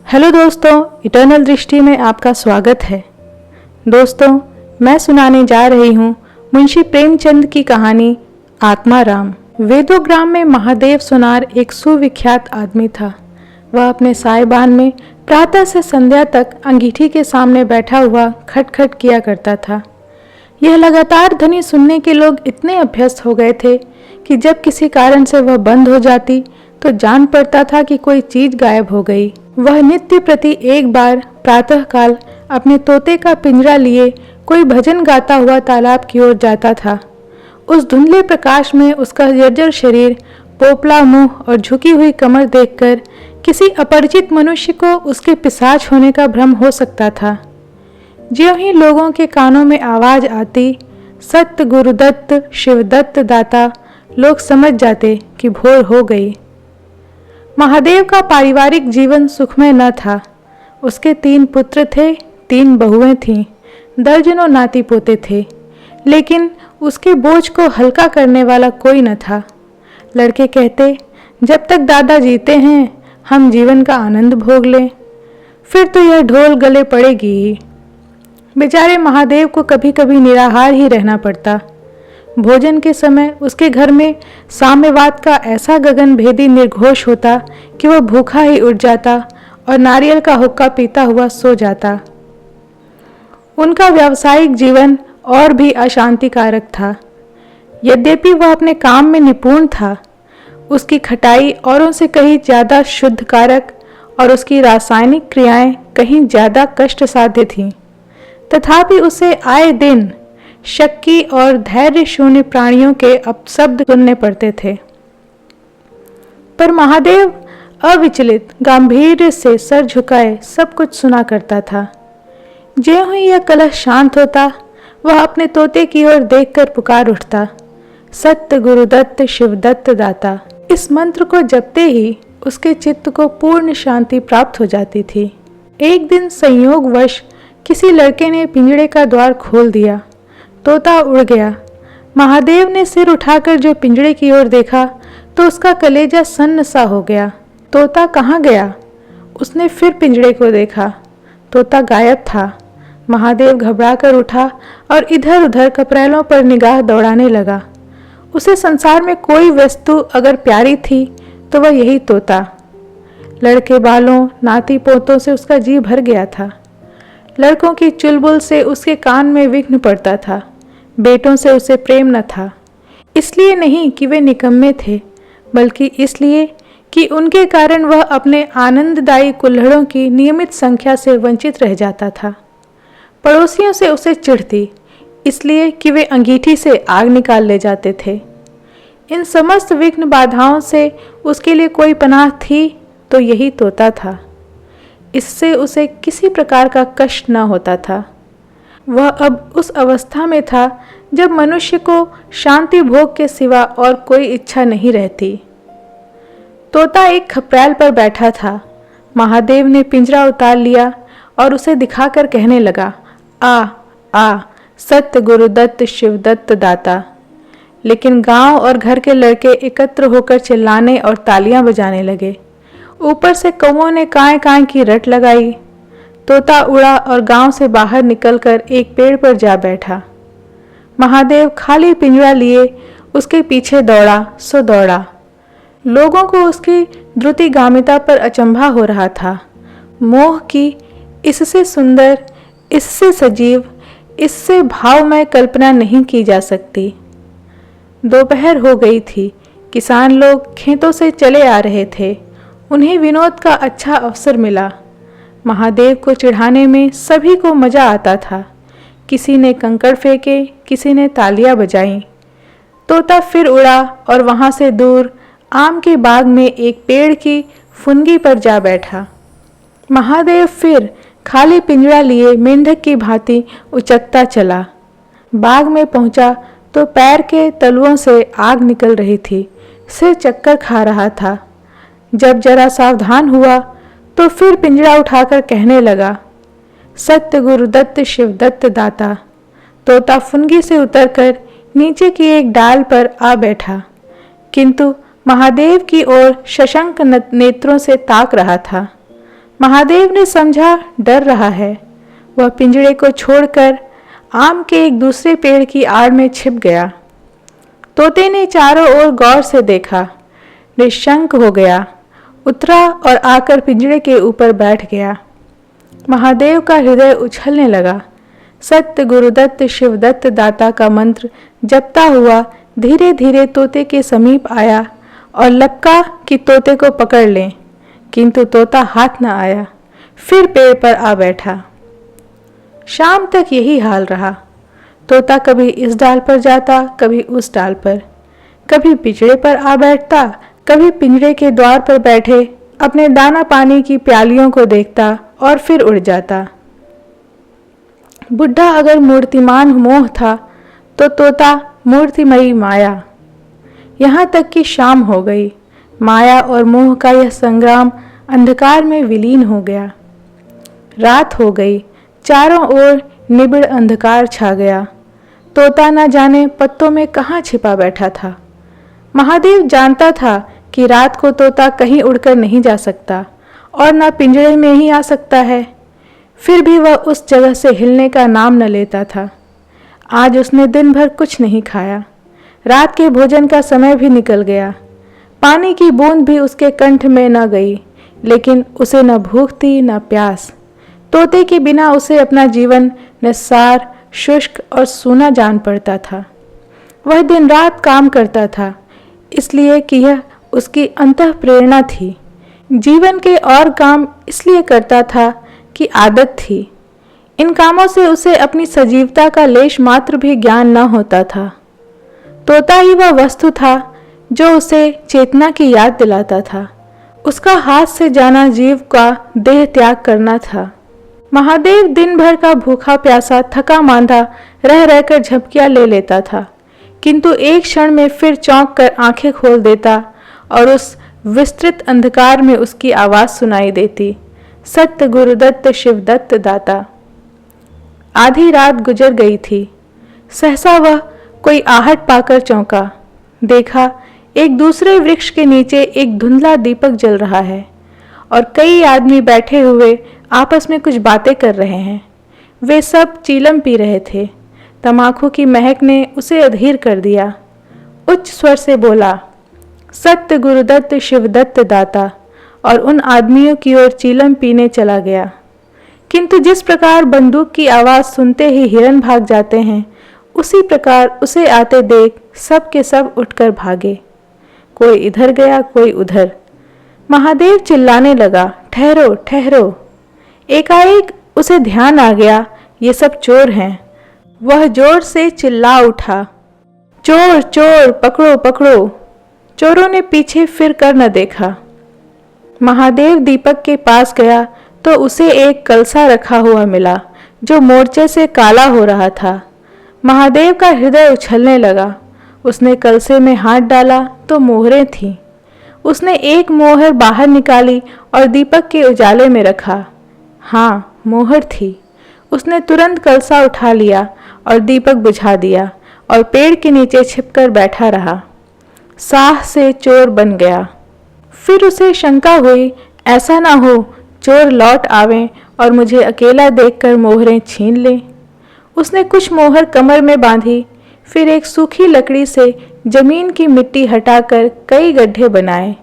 Hello दोस्तों, eternal दृष्टि में आपका स्वागत है। दोस्तों, मैं सुनाने जा रही हूँ मुंशी प्रेमचंद की कहानी आत्माराम। वेदोग्राम में महादेव सोनार एक सुविख्यात आदमी था। वह अपने सायबान में प्रातः से संध्या तक अंगीठी के सामने बैठा हुआ खटखट किया करता था। यह लगातार ध्वनि सुनने के लोग इतने अभ्यस्त हो गए थे कि जब किसी कारण से वह बंद हो जाती तो जान पड़ता था कि कोई चीज गायब हो गई। वह नित्य प्रति एक बार प्रातःकाल अपने तोते का पिंजरा लिए कोई भजन गाता हुआ तालाब की ओर जाता था। उस धुंधले प्रकाश में उसका जर्जर शरीर, पोपला मुंह और झुकी हुई कमर देखकर किसी अपरिचित मनुष्य को उसके पिशाच होने का भ्रम हो सकता था। ज्यों ही लोगों के कानों में आवाज आती, सत्य गुरुदत्त शिवदत्त दाता, लोग समझ जाते कि भोर हो गई। महादेव का पारिवारिक जीवन सुखमय न था। उसके 3 पुत्र थे, 3 बहुएं थीं, दर्जनों नाती पोते थे, लेकिन उसके बोझ को हल्का करने वाला कोई न था। लड़के कहते, जब तक दादा जीते हैं हम जीवन का आनंद भोग लें, फिर तो यह ढोल गले पड़ेगी ही। बेचारे महादेव को कभी कभी निराहार ही रहना पड़ता। भोजन के समय उसके घर में साम्यवाद का ऐसा गगनभेदी निर्घोष होता कि वह भूखा ही उठ जाता और नारियल का हुक्का पीता हुआ सो जाता। उनका व्यावसायिक जीवन और भी अशांतिकारक था। यद्यपि वह अपने काम में निपुण था, उसकी खटाई औरों से कहीं ज़्यादा शुद्धकारक और उसकी रासायनिक क्रियाएं कहीं ज़्यादा कष्टसाध्य थीं। तथापि उसे आए दिन शक्की और धैर्य शून्य प्राणियों के अपशब्द सुनने पड़ते थे। पर महादेव अविचलित गांभीर्य से सर झुकाए सब कुछ सुना करता था। ज्यों ही यह कलश शांत होता, वह अपने तोते की ओर देखकर पुकार उठता, सत्य गुरुदत्त शिवदत्त दाता। इस मंत्र को जपते ही उसके चित्त को पूर्ण शांति प्राप्त हो जाती थी। एक दिन संयोगवश किसी लड़के ने पिंजड़े का द्वार खोल दिया। तोता उड़ गया। महादेव ने सिर उठाकर जो पिंजड़े की ओर देखा तो उसका कलेजा सन्न सा हो गया। तोता कहाँ गया? उसने फिर पिंजड़े को देखा। तोता गायब था। महादेव घबराकर उठा और इधर उधर कपड़ैलों पर निगाह दौड़ाने लगा। उसे संसार में कोई वस्तु अगर प्यारी थी तो वह यही तोता। लड़के बालों, नाती पोतों से उसका जी भर गया था। लड़कों की चुलबुल से उसके कान में विघ्न पड़ता था। बेटों से उसे प्रेम न था। इसलिए नहीं कि वे निकम्मे थे, बल्कि इसलिए कि उनके कारण वह अपने आनंददायी कुल्हड़ों की नियमित संख्या से वंचित रह जाता था। पड़ोसियों से उसे चिढ़ती, इसलिए कि वे अंगीठी से आग निकाल ले जाते थे। इन समस्त विघ्न बाधाओं से उसके लिए कोई पनाह थी तो यही तोता था। इससे उसे किसी प्रकार का कष्ट न होता था। वह अब उस अवस्था में था जब मनुष्य को शांति भोग के सिवा और कोई इच्छा नहीं रहती। तोता एक खपरैल पर बैठा था। महादेव ने पिंजरा उतार लिया और उसे दिखाकर कहने लगा, आ आ सत्य गुरुदत्त शिवदत्त दाता। लेकिन गांव और घर के लड़के एकत्र होकर चिल्लाने और तालियां बजाने लगे। ऊपर से कौवों ने काएं काएं की रट लगाई। तोता उड़ा और गांव से बाहर निकलकर एक पेड़ पर जा बैठा। महादेव खाली पिंजरा लिए उसके पीछे दौड़ा सो दौड़ा। लोगों को उसकी द्रुतिगामिता पर अचंभा हो रहा था। मोह की इससे सुंदर, इससे सजीव, इससे भावमय कल्पना नहीं की जा सकती। दोपहर हो गई थी। किसान लोग खेतों से चले आ रहे थे। उन्हें विनोद का अच्छा अवसर मिला। महादेव को चिढ़ाने में सभी को मजा आता था। किसी ने कंकड़ फेंके, किसी ने तालियां बजाईं। तोता फिर उड़ा और वहां से दूर आम के बाग में एक पेड़ की फुनगी पर जा बैठा। महादेव फिर खाली पिंजरा लिए मेंढक की भांति उचकता चला। बाग में पहुंचा तो पैर के तलुओं से आग निकल रही थी। सिर चक्कर खा रहा था। जब जरा सावधान हुआ तो फिर पिंजरा उठाकर कहने लगा, सत्य गुरुदत्त शिवदत्त दाता। तोता फुनगी से उतरकर नीचे की एक डाल पर आ बैठा, किंतु महादेव की ओर शशंक नेत्रों से ताक रहा था। महादेव ने समझा डर रहा है। वह पिंजड़े को छोड़कर आम के एक दूसरे पेड़ की आड़ में छिप गया। तोते ने चारों ओर गौर से देखा, निशंक हो गया, उतरा और आकर पिंजड़े के ऊपर बैठ गया। महादेव का हृदय उछलने लगा। सत्य गुरुदत्त शिवदत्त दाता का मंत्र जपता हुआ धीरे धीरे तोते के समीप आया और लपका कि तोते को पकड़ लें, किंतु तोता हाथ न आया। फिर पेड़ पर आ बैठा। शाम तक यही हाल रहा। तोता कभी इस डाल पर जाता, कभी उस डाल पर, कभी पिंजरे पर आ बैठता, कभी पिंजरे के द्वार पर बैठे अपने दाना पानी की प्यालियों को देखता और फिर उड़ जाता। बुढ़ा अगर मूर्तिमान मोह था तो तोता मूर्तिमयी माया। यहाँ तक कि शाम हो गई। माया और मोह का यह संग्राम अंधकार में विलीन हो गया। रात हो गई। चारों ओर निबिड़ अंधकार छा गया। तोता न जाने पत्तों में कहाँ छिपा बैठा था। महादेव जानता था कि रात को तोता कहीं उड़कर नहीं जा सकता और न पिंजरे में ही आ सकता है। फिर भी वह उस जगह से हिलने का नाम न लेता था। आज उसने दिन भर कुछ नहीं खाया। रात के भोजन का समय भी निकल गया। पानी की बूंद भी उसके कंठ में न गई, लेकिन उसे न भूख थी न प्यास। तोते के बिना उसे अपना जीवन निस्सार, शुष्क और सूना जान पड़ता था। वह दिन रात काम करता था, इसलिए कि यह उसकी अंतः प्रेरणा थी। जीवन के और काम इसलिए करता था कि आदत थी। इन कामों से उसे अपनी सजीवता का लेश मात्र भी ज्ञान न होता था। तोता ही वह वस्तु था जो उसे चेतना की याद दिलाता था। उसका हाथ से जाना जीव का देह त्याग करना था। महादेव दिन भर का भूखा प्यासा थका मांदा रह रहकर झपकियां ले लेता था, किंतु एक क्षण में फिर चौंक कर आंखें खोल देता और उस विस्तृत अंधकार में उसकी आवाज सुनाई देती, सत्य गुरुदत्त शिवदत्त दाता। आधी रात गुजर गई थी। सहसा वह कोई आहट पाकर चौंका। देखा एक दूसरे वृक्ष के नीचे एक धुंधला दीपक जल रहा है और कई आदमी बैठे हुए आपस में कुछ बातें कर रहे हैं। वे सब चीलम पी रहे थे। तमाकू की महक ने उसे अधीर कर दिया। उच्च स्वर से बोला, सत्य गुरुदत्त शिवदत्त दाता, और उन आदमियों की ओर चीलम पीने चला गया। किंतु जिस प्रकार बंदूक की आवाज सुनते ही हिरन भाग जाते हैं, उसी प्रकार उसे आते देख सब के सब उठकर भागे। कोई इधर गया, कोई उधर। महादेव चिल्लाने लगा, ठहरो ठहरो। एकाएक उसे ध्यान आ गया, ये सब चोर हैं। वह जोर से चिल्ला उठा, चोर चोर, पकड़ो पकड़ो। चोरों ने पीछे फिर कर न देखा। महादेव दीपक के पास गया तो उसे एक कलसा रखा हुआ मिला जो मोर्चे से काला हो रहा था। महादेव का हृदय उछलने लगा। उसने कलसे में हाथ डाला तो मोहरें थीं। उसने एक मोहर बाहर निकाली और दीपक के उजाले में रखा। हाँ, मोहर थी। उसने तुरंत कलसा उठा लिया और दीपक बुझा दिया और पेड़ के नीचे छिपकर बैठा रहा। साह से चोर बन गया। फिर उसे शंका हुई, ऐसा ना हो चोर लौट आवें और मुझे अकेला देखकर मोहरें छीन लें। उसने कुछ मोहर कमर में बांधी, फिर एक सूखी लकड़ी से जमीन की मिट्टी हटाकर कई गड्ढे बनाए।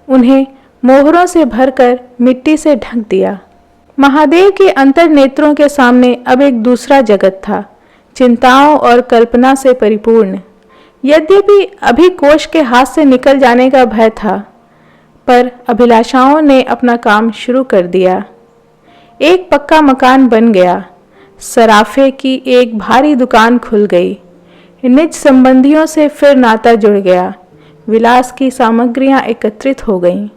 उन्हें मोहरों से भरकर मिट्टी से ढक दिया। महादेव के अंतर नेत्रों के सामने अब एक दूसरा जगत था, चिंताओं और कल्पना से परिपूर्ण। यद्यपि अभी कोष के हाथ से निकल जाने का भय था, पर अभिलाषाओं ने अपना काम शुरू कर दिया। एक पक्का मकान बन गया। सराफे की एक भारी दुकान खुल गई। निज संबंधियों से फिर नाता जुड़ गया। विलास की सामग्रियां एकत्रित हो गईं।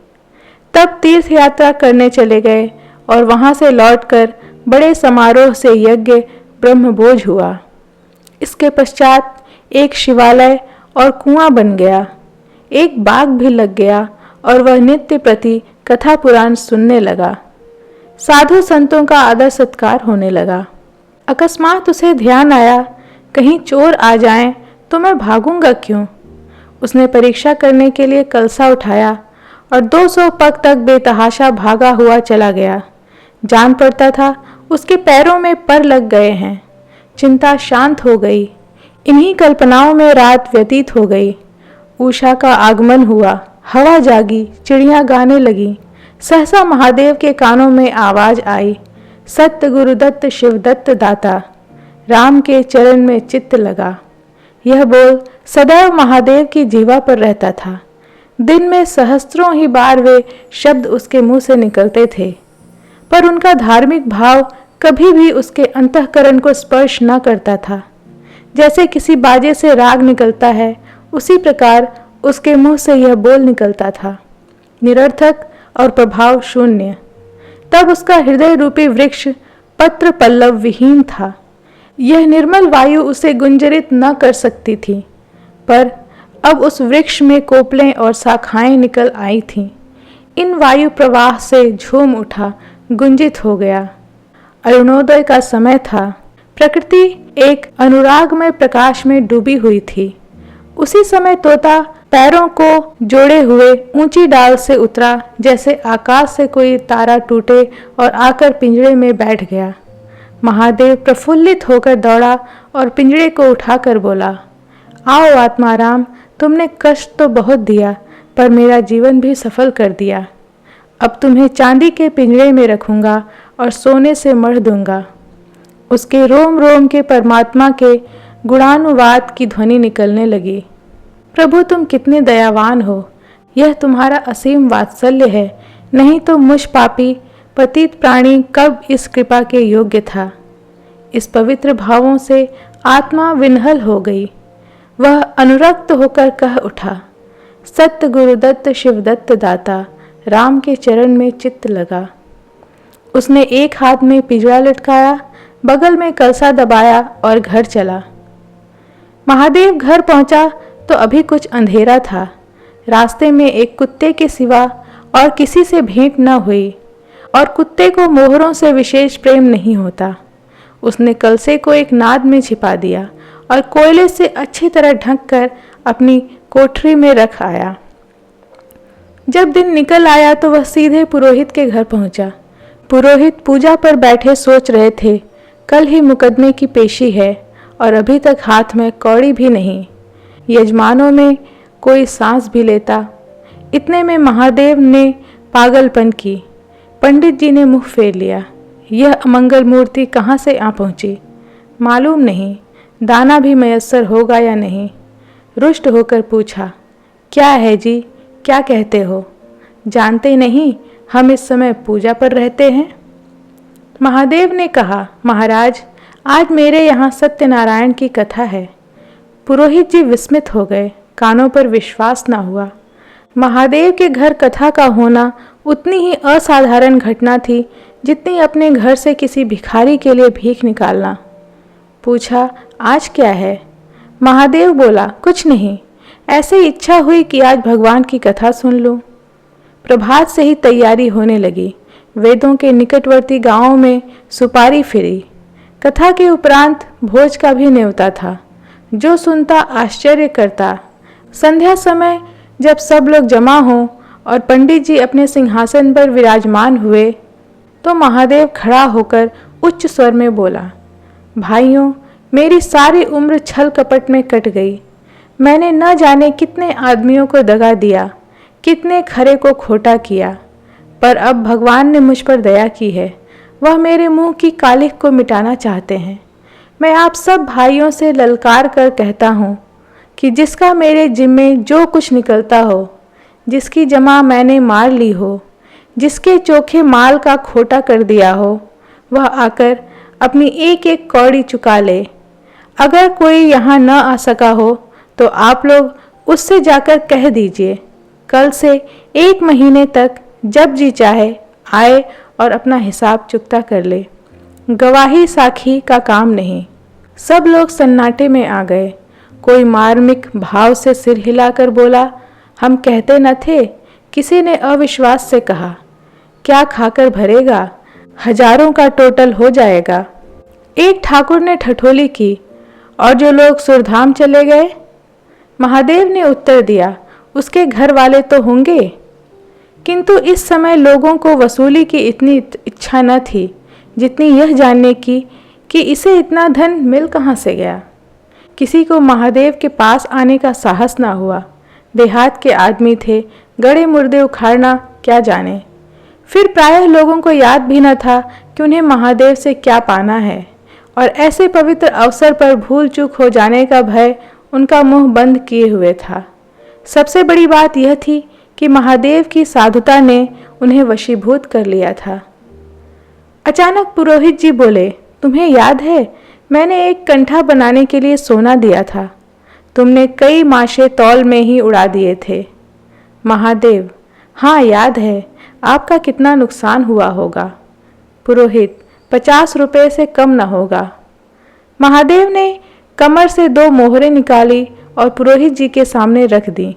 तब तीर्थ यात्रा करने चले गए और वहां से लौटकर बड़े समारोह से यज्ञ ब्रह्मभोज हुआ। इसके पश्चात एक शिवालय और कुआं बन गया। एक बाग भी लग गया और वह नित्य प्रति कथा पुराण सुनने लगा। साधु संतों का आदर सत्कार होने लगा। अकस्मात उसे ध्यान आया, कहीं चोर आ जाएं तो मैं भागूंगा क्यों। उसने परीक्षा करने के लिए कलसा उठाया और 200 पग तक बेतहाशा भागा हुआ चला गया। जान पड़ता था उसके पैरों में पर लग गए हैं। चिंता शांत हो गई। इन्हीं कल्पनाओं में रात व्यतीत हो गई। उषा का आगमन हुआ, हवा जागी, चिड़ियां गाने लगी। सहसा महादेव के कानों में आवाज आई, सत्य गुरुदत्त शिवदत्त दाता, राम के चरण में चित्त लगा। यह बोल सदैव महादेव की जीवा पर रहता था। दिन में सहस्त्रों ही बार वे शब्द उसके मुंह से निकलते थे, पर उनका धार्मिक भाव कभी भी उसके अंतःकरण को स्पर्श न करता था। जैसे किसी बाजे से राग निकलता है, उसी प्रकार उसके मुंह से यह बोल निकलता था, निरर्थक और प्रभाव शून्य। तब उसका हृदय रूपी वृक्ष पत्र पल्लव विहीन था। यह निर्मल वायु उसे गुंजरित न कर सकती थी, पर अब उस वृक्ष में कोपलें और शाखाएं निकल आई थीं। इन वायु प्रवाह से झूम उठा, गुंजित हो गया। अरुणोदय का समय था। प्रकृति एक अनुरागमय प्रकाश में डूबी हुई थी। उसी समय तोता पैरों को जोड़े हुए ऊंची डाल से उतरा, जैसे आकाश से कोई तारा टूटे और आकर पिंजरे में बैठ गया। महादेव प्रफुल्लित होकर दौड़ा और पिंजरे को उठाकर बोला, आओ आत्माराम, तुमने कष्ट तो बहुत दिया, पर मेरा जीवन भी सफल कर दिया। अब तुम्हें चांदी के पिंजरे में रखूंगा और सोने से मढ़ दूंगा। उसके रोम रोम के परमात्मा के गुणानुवाद की ध्वनि निकलने लगी। प्रभु तुम कितने दयावान हो, यह तुम्हारा असीम वात्सल्य है, नहीं तो मुझ पापी पतित प्राणी कब इस कृपा के योग्य था। इस पवित्र भावों से आत्मा विन्हल हो गई। वह अनुरक्त होकर कह उठा, सत्य गुरुदत्त शिवदत्त दाता, राम के चरण में चित्त लगा। उसने एक हाथ में पिंजरा लटकाया, बगल में कलसा दबाया और घर चला। महादेव घर पहुंचा तो अभी कुछ अंधेरा था। रास्ते में एक कुत्ते के सिवा और किसी से भेंट न हुई, और कुत्ते को मोहरों से विशेष प्रेम नहीं होता। उसने कलसे को एक नाद में छिपा दिया और कोयले से अच्छी तरह ढक कर अपनी कोठरी में रख आया। जब दिन निकल आया तो वह सीधे पुरोहित के घर पहुंचा। पुरोहित पूजा पर बैठे सोच रहे थे, कल ही मुकदमे की पेशी है और अभी तक हाथ में कौड़ी भी नहीं। यजमानों में कोई सांस भी लेता। इतने में महादेव ने पागलपन की। पंडित जी ने मुंह फेर लिया। यह अमंगल मूर्ति कहाँ से आ पहुंची, मालूम नहीं। दाना भी मयस्सर होगा या नहीं। रुष्ट होकर पूछा, क्या है जी, क्या कहते हो? जानते नहीं हम इस समय पूजा पर रहते हैं। महादेव ने कहा, महाराज आज मेरे यहाँ सत्यनारायण की कथा है। पुरोहित जी विस्मित हो गए, कानों पर विश्वास न हुआ। महादेव के घर कथा का होना उतनी ही असाधारण घटना थी जितनी अपने घर से किसी भिखारी के लिए भीख निकालना। पूछा, आज क्या है? महादेव बोला, कुछ नहीं, ऐसे इच्छा हुई कि आज भगवान की कथा सुन लूं। प्रभात से ही तैयारी होने लगी। वेदों के निकटवर्ती गांवों में सुपारी फिरी। कथा के उपरांत भोज का भी न्योता था। जो सुनता आश्चर्य करता। संध्या समय जब सब लोग जमा हों और पंडित जी अपने सिंहासन पर विराजमान हुए, तो महादेव खड़ा होकर उच्च स्वर में बोला, भाइयों, मेरी सारी उम्र छल कपट में कट गई। मैंने न जाने कितने आदमियों को दगा दिया, कितने खरे को खोटा किया, पर अब भगवान ने मुझ पर दया की है। वह मेरे मुंह की कालिख को मिटाना चाहते हैं। मैं आप सब भाइयों से ललकार कर कहता हूँ कि जिसका मेरे जिम्मे जो कुछ निकलता हो, जिसकी जमा मैंने मार ली हो, जिसके चोखे माल का खोटा कर दिया हो, वह आकर अपनी एक एक कौड़ी चुका ले। अगर कोई यहाँ न आ सका हो तो आप लोग उससे जाकर कह दीजिए, कल से 1 महीने तक जब जी चाहे आए और अपना हिसाब चुकता कर ले। गवाही साखी का काम नहीं। सब लोग सन्नाटे में आ गए। कोई मार्मिक भाव से सिर हिलाकर बोला, हम कहते न थे? किसी ने अविश्वास से कहा, क्या खाकर भरेगा, हजारों का टोटल हो जाएगा। एक ठाकुर ने ठठोली की, और जो लोग सुरधाम चले गए? महादेव ने उत्तर दिया, उसके घर वाले तो होंगे। किंतु इस समय लोगों को वसूली की इतनी इच्छा न थी जितनी यह जानने की कि इसे इतना धन मिल कहाँ से गया। किसी को महादेव के पास आने का साहस ना हुआ। देहात के आदमी थे, गड़े मुर्दे उखाड़ना क्या जाने। फिर प्रायः लोगों को याद भी न था कि उन्हें महादेव से क्या पाना है, और ऐसे पवित्र अवसर पर भूल चूक हो जाने का भय उनका मुंह बंद किए हुए था। सबसे बड़ी बात यह थी कि महादेव की साधुता ने उन्हें वशीभूत कर लिया था। अचानक पुरोहित जी बोले, तुम्हें याद है, मैंने एक कंठा बनाने के लिए सोना दिया था। तुमने कई माशे तौल में ही उड़ा दिए थे। महादेव, हाँ याद है। आपका कितना नुकसान हुआ होगा। पुरोहित, 50 रुपये से कम न होगा। महादेव ने कमर से 2 मोहरें निकाली और पुरोहित जी के सामने रख दी।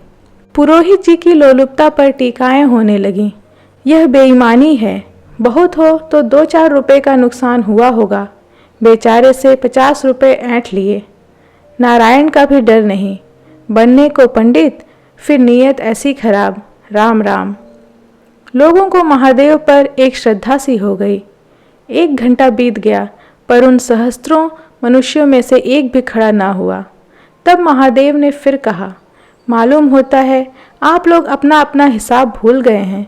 पुरोहित जी की लोलुपता पर टीकाएं होने लगीं। यह बेईमानी है, बहुत हो तो 2-4 रुपये का नुकसान हुआ होगा। बेचारे से 50 रुपये ऐंठ लिए। नारायण का भी डर नहीं, बनने को पंडित, फिर नीयत ऐसी खराब। राम राम। लोगों को महादेव पर एक श्रद्धा सी हो गई। 1 घंटा बीत गया, पर उन सहस्त्रों मनुष्यों में से एक भी खड़ा ना हुआ। तब महादेव ने फिर कहा, मालूम होता है आप लोग अपना अपना हिसाब भूल गए हैं,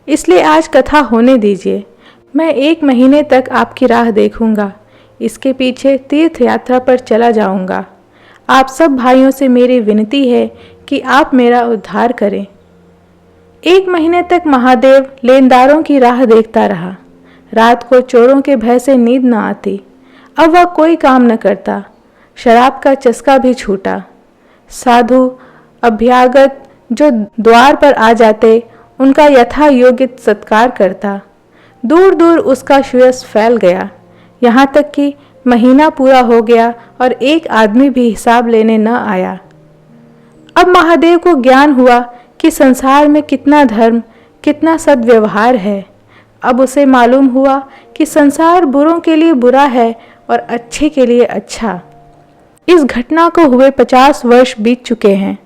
इसलिए आज कथा होने दीजिए। मैं 1 महीने तक आपकी राह देखूंगा। इसके पीछे तीर्थ यात्रा पर चला जाऊंगा। आप सब भाइयों से मेरी विनती है कि आप मेरा उद्धार करें। 1 महीने तक महादेव लेनदारों की राह देखता रहा। रात को चोरों के भय से नींद न आती। अब वह कोई काम न करता। शराब का चस्का भी छूटा। साधु अभ्यागत जो द्वार पर आ जाते, उनका यथा योग्य सत्कार करता। दूर दूर उसका श्रेयस फैल गया, यहाँ तक कि महीना पूरा हो गया और एक आदमी भी हिसाब लेने न आया। अब महादेव को ज्ञान हुआ कि संसार में कितना धर्म, कितना सद्व्यवहार है। अब उसे मालूम हुआ कि संसार बुरों के लिए बुरा है और अच्छे के लिए अच्छा। इस घटना को हुए 50 वर्ष बीत चुके हैं।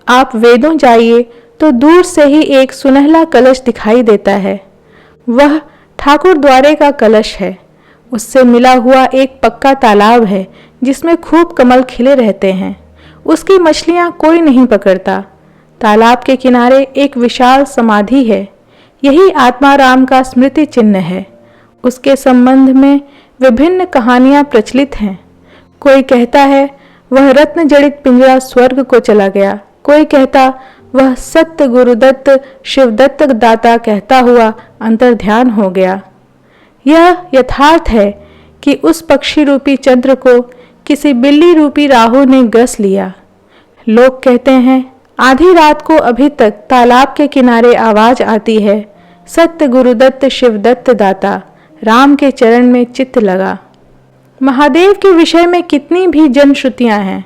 आप वेदों जाइए तो दूर से ही एक सुनहला कलश दिखाई देता है। वह ठाकुर द्वारे का कलश है। उससे मिला हुआ एक पक्का तालाब है जिसमें खूब कमल खिले रहते हैं। उसकी मछलियां कोई नहीं पकड़ता। तालाब के किनारे एक विशाल समाधि है। यही आत्माराम का स्मृति चिन्ह है। उसके संबंध में विभिन्न कहानियां प्रचलित हैं। कोई कहता है वह रत्न जड़ित पिंजरा स्वर्ग को चला गया। कोई कहता वह सत्य गुरुदत्त शिवदत्त दाता कहता हुआ अंतर्ध्यान हो गया। यह यथार्थ है कि उस पक्षी रूपी चंद्र को किसी बिल्ली रूपी राहु ने ग्रस लिया। लोग कहते हैं आधी रात को अभी तक तालाब के किनारे आवाज आती है, सत्य गुरुदत्त शिवदत्त दाता, राम के चरण में चित्त लगा। महादेव के विषय में कितनी भी जनश्रुतियां हैं,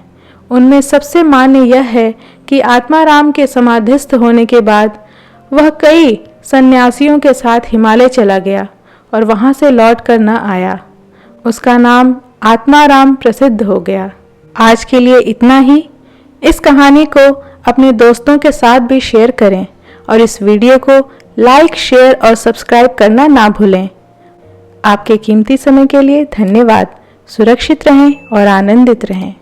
उनमें सबसे मान्य यह है कि आत्माराम के समाधिस्थ होने के बाद वह कई सन्यासियों के साथ हिमालय चला गया और वहां से लौट कर न आया। उसका नाम आत्माराम प्रसिद्ध हो गया। आज के लिए इतना ही। इस कहानी को अपने दोस्तों के साथ भी शेयर करें और इस वीडियो को लाइक, शेयर और सब्सक्राइब करना ना भूलें। आपके कीमती समय के लिए धन्यवाद। सुरक्षित रहें और आनंदित रहें।